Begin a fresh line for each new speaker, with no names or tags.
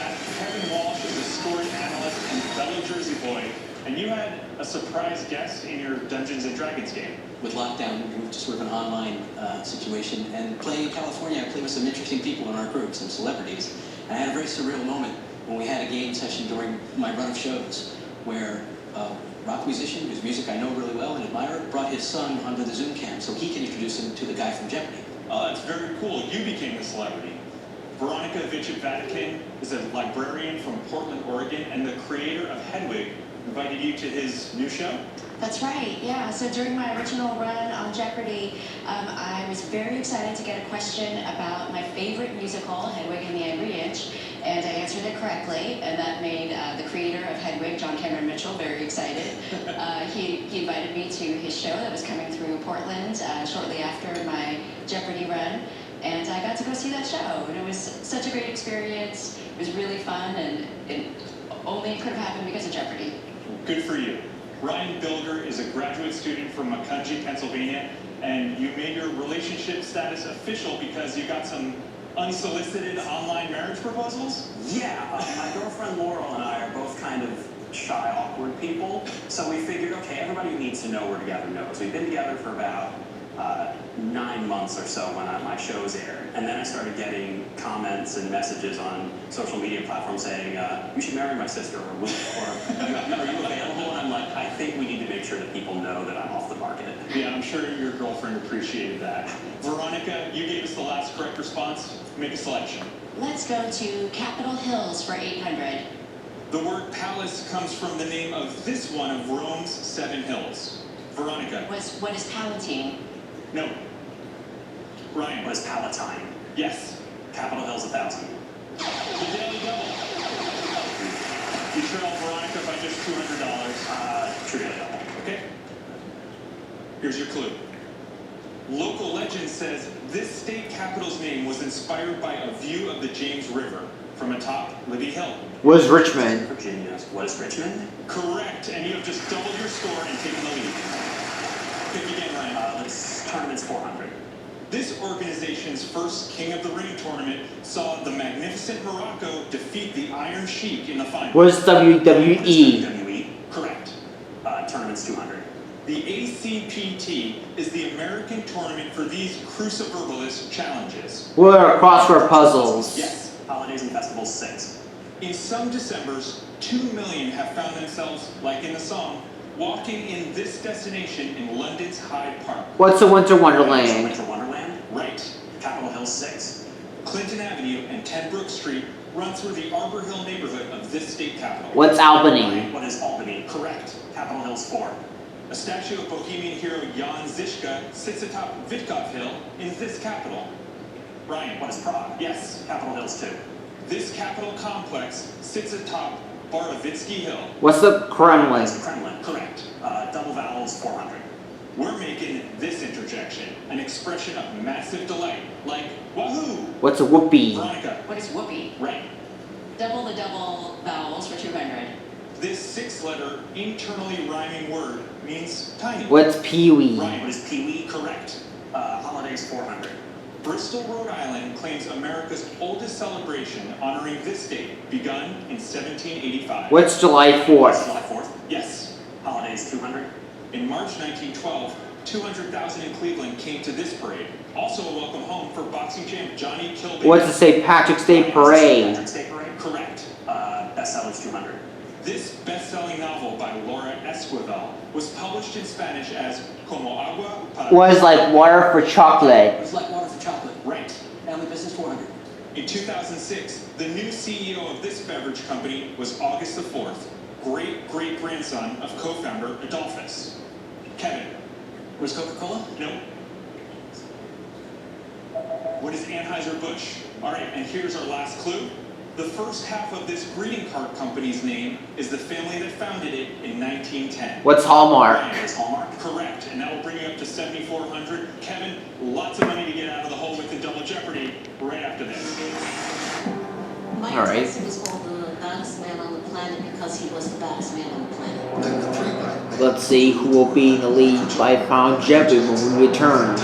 that, Kevin Walsh is a scoring analyst and fellow Jersey boy, and you had a surprise guest in your Dungeons & Dragons game.
With lockdown, we moved to sort of an online situation, and playing in California, I played with some interesting people in our group, some celebrities. And I had a very surreal moment when we had a game session during my run of shows, where a rock musician whose music I know really well and admire brought his son onto the Zoom cam so he can introduce him to the guy from Jeopardy.
Oh, that's very cool. You became the celebrity. Veronica Vatican is a librarian from Portland, Oregon, and the creator of Hedwig invited you to his new show?
That's right, yeah. So during my original run on Jeopardy, I was very excited to get a question about my favorite musical, Hedwig and the Angry Inch, and I answered it correctly, and that made the creator of Hedwig, John Cameron Mitchell, very excited. He invited me to his show that was coming through Portland shortly after my Jeopardy run, and I got to go see that show, and it was such a great experience. It was really fun, and it only could have happened because of Jeopardy.
Good for you. Ryan Bilger is a graduate student from Macungie, Pennsylvania, and you made your relationship status official because you got some unsolicited online marriage proposals?
Yeah, my girlfriend Laurel and I are both kind of shy, awkward people, so we figured, okay, everybody who needs to know we're together knows. We've been together for about 9 months or so when my shows aired, and then I started getting comments and messages on social media platforms saying, you should marry my sister, or are you available? And I'm like, I think we need to make sure that people know that I'm off the market.
Yeah, I'm sure your girlfriend appreciated that. Veronica, you gave us the last correct response. Make a selection.
Let's go to Capitol Hills for 800.
The word palace comes from the name of this one of Rome's 7 hills. Veronica.
What is Palatine?
No. Ryan.
What is Palatine?
Yes.
Capitol Hill's 1,000.
The Daily Double. You trail Veronica by just $200.
True Daily Double.
Okay. Here's your clue. Local legend says this state capital's name was inspired by a view of the James River from atop Libby Hill.
What is Richmond?
Virginia. What is Richmond?
Correct, and you have just doubled your score and taken the lead. Pick again, Ryan.
This tournament's 400.
This organization's first King of the Ring tournament saw the magnificent Morocco defeat the Iron Sheik in the final.
What is WWE?
WWE.
Correct.
Tournament's 200.
The ACPT is the American tournament for these cruciverbalist challenges.
What are crossword puzzles?
Yes.
Holidays and festivals 6.
In some Decembers, 2 million have found themselves, like in the song, walking in this destination in London's Hyde Park.
What's a Winter Wonderland?
Winter Wonderland?
Right.
Capitol Hill 6.
Clinton Avenue and 10 Brook Street run through the Arbor Hill neighborhood of this state capital.
What's Albany?
What is Albany?
Correct.
Capitol Hill's 4.
A statue of Bohemian hero Jan Žižka sits atop Vitkov Hill in this capital. Ryan.
What is Prague?
Yes.
Capitol Hill's 2.
This capital complex sits atop Borovitsky Hill.
What's the Kremlin?
It's the Kremlin.
Correct.
Double vowels 400.
We're making this interjection an expression of massive delight, like wahoo!
What's a whoopee?
Veronica.
What is whoopee?
Right.
Double the double vowels for 200.
This 6-letter, internally rhyming word means tiny.
What's peewee?
Ryan.
What is Pee-wee?
Correct.
Holidays 400.
Bristol, Rhode Island claims America's oldest celebration honoring this date, begun in 1785.
What's July
July
4th?
4th.
Yes.
Holidays 200.
In March 1912, 200,000 in Cleveland came to this parade. Also a welcome home for boxing champ Johnny Kilbane.
What's the St. Patrick's Day Parade?
Patrick's Day Parade.
Correct.
Bestsellers 200.
This best-selling novel by Laura Esquivel was published in Spanish as Como Agua para...
What is like water for chocolate?
It's like water for chocolate.
Right.
Family business 400.
In 2006, the new CEO of this beverage company was August the 4th, great-great-grandson of co-founder Adolphus. Kevin.
Where's Coca-Cola?
No. What is Anheuser-Busch? All right, and here's our last clue. The first half of this greeting card company's name is the family that founded it in 1910.
What's Hallmark?
Ryan.
Is Hallmark?
Correct, and that will bring you up to 7,400. Kevin, lots of money to get out of the hole with the Double Jeopardy right after this.
Mike
All right.
Tyson was called the baddest man on the planet because he was the baddest man on the planet.
Let's see who will be in the lead by Pound Jeopardy when we return.